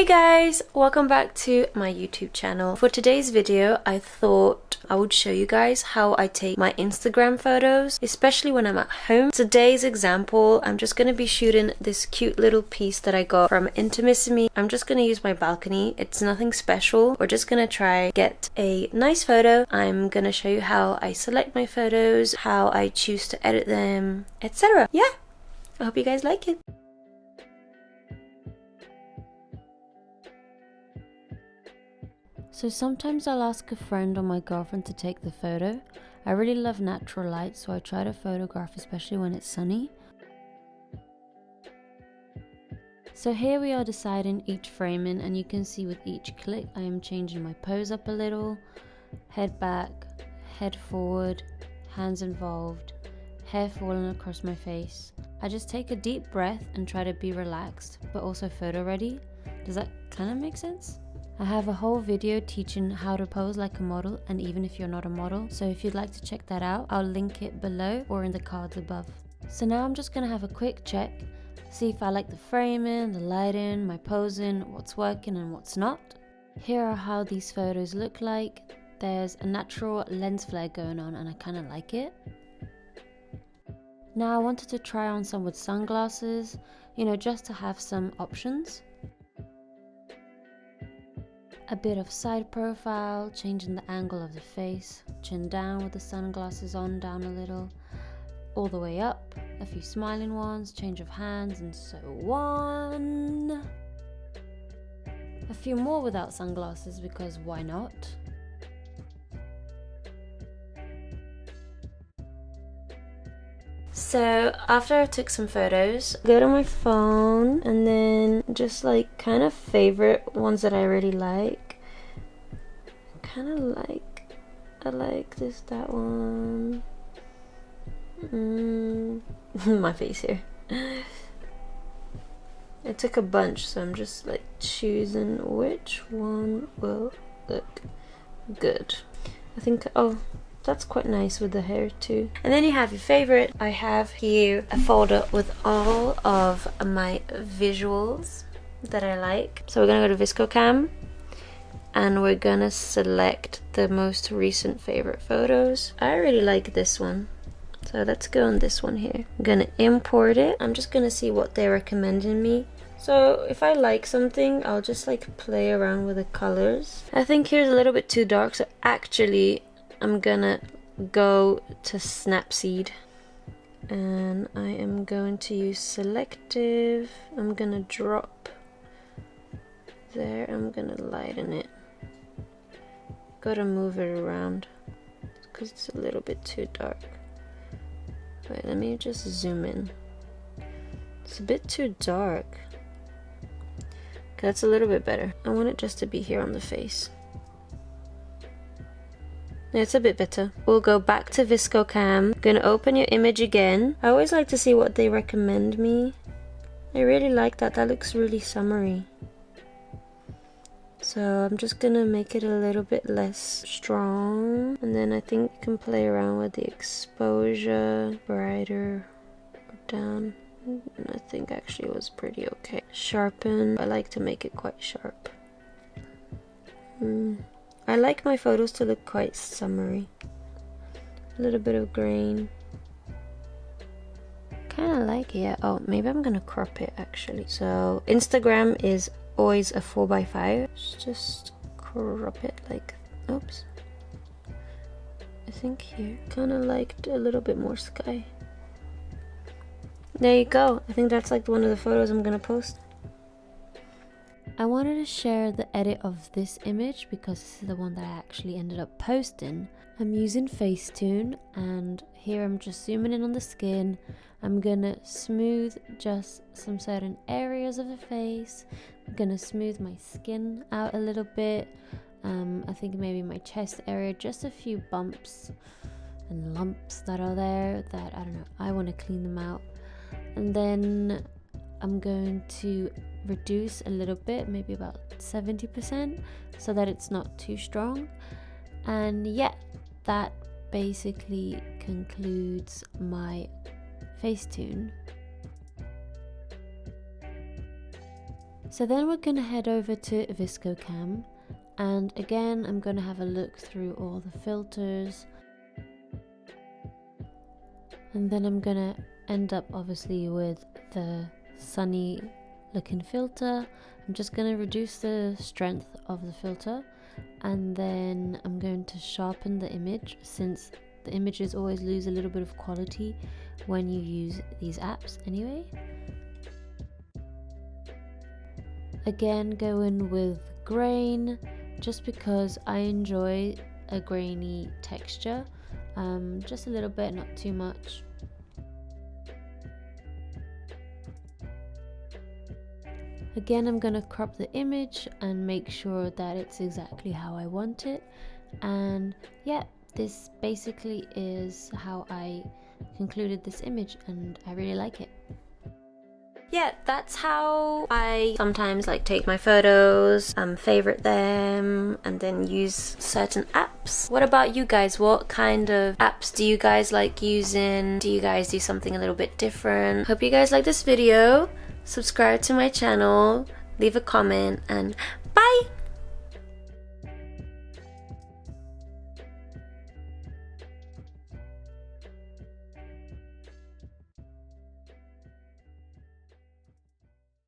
Hey guys, welcome back to my YouTube channel. For today's video, I thought I would show you guys how I take my Instagram photos, especially when I'm at home. Today's example, I'm just going to be shooting this cute little piece that I got from Intimissimi. I'm just going to use my balcony. It's nothing special. We're just going to try get a nice photo. I'm going to show you how I select my photos, how I choose to edit them, etc. Yeah, I hope you guys like it. So sometimes I'll ask a friend or my girlfriend to take the photo. I really love natural light, so I try to photograph, especially when it's sunny. So here we are deciding each framing, and you can see with each click I am changing my pose up a little. Head back, head forward, hands involved, hair falling across my face. I just take a deep breath and try to be relaxed, but also photo ready. Does that kind of make sense? I have a whole video teaching how to pose like a model, and even if you're not a model, so if you'd like to check that out, I'll link it below or in the cards above. So now I'm just gonna have a quick check, see if I like the framing, the lighting, my posing, what's working and what's not. Here are how these photos look like. There's a natural lens flare going on and I kind of like it. Now I wanted to try on some with sunglasses, just to have some options. A bit of side profile, changing the angle of the face, chin down with the sunglasses on, down a little, all the way up, a few smiling ones, change of hands and so on. A few more without sunglasses because why not? So after I took some photos, go to my phone and then just like kind of favorite ones that I really like. I like that one. My face here. I took a bunch, so I'm just like choosing which one will look good. I think, oh, that's quite nice with the hair too. And then you have your favorite. I have here a folder with all of my visuals that I like. So we're gonna go to ViscoCam and we're gonna select the most recent favorite photos. I really like this one, so let's go on this one here. I'm gonna import it. I'm just gonna see what they're recommending me. So if I like something, I'll just like play around with the colors. I think here's a little bit too dark, so actually I'm gonna go to Snapseed and I am going to use selective. I'm gonna drop there. I'm gonna lighten it. Gotta move it around because it's a little bit too dark. Wait, let me just zoom in. It's a bit too dark. Okay, that's a little bit better. I want it just to be here on the face. It's a bit better. We'll go back to ViscoCam. Gonna open your image again. I always like to see what they recommend me. I really like that. That looks really summery. So I'm just gonna make it a little bit less strong. And then I think you can play around with the exposure. Brighter or down. I think actually it was pretty okay. Sharpen. I like to make it quite sharp. I like my photos to look quite summery. A little bit of grain. Kind of like it, yeah. Oh, maybe I'm gonna crop it actually. So Instagram is always a 4x5. Just crop it like, oops. I think here, kind of liked a little bit more sky. There you go. I think that's like one of the photos I'm gonna post. I wanted to share the edit of this image because this is the one that I actually ended up posting. I'm using Facetune and here I'm just zooming in on the skin. I'm gonna smooth just some certain areas of the face. I'm gonna smooth my skin out a little bit. I think maybe my chest area, just a few bumps and lumps that are there that, I don't know, I want to clean them out. And then I'm going to reduce a little bit, maybe about 70%, so that it's not too strong. And yeah, that basically concludes my Facetune. So then we're going to head over to ViscoCam, and again I'm going to have a look through all the filters, and then I'm going to end up obviously with the sunny looking filter. I'm just going to reduce the strength of the filter, and then I'm going to sharpen the image, since the images always lose a little bit of quality when you use these apps anyway. Again, go in with grain, just because I enjoy a grainy texture, just a little bit, not too much. Again, I'm going to crop the image and make sure that it's exactly how I want it. And yeah, this basically is how I concluded this image, and I really like it. Yeah, that's how I sometimes like take my photos, favorite them, and then use certain apps. What about you guys? What kind of apps do you guys like using? Do you guys do something a little bit different? Hope you guys like this video. Subscribe to my channel, leave a comment, and bye!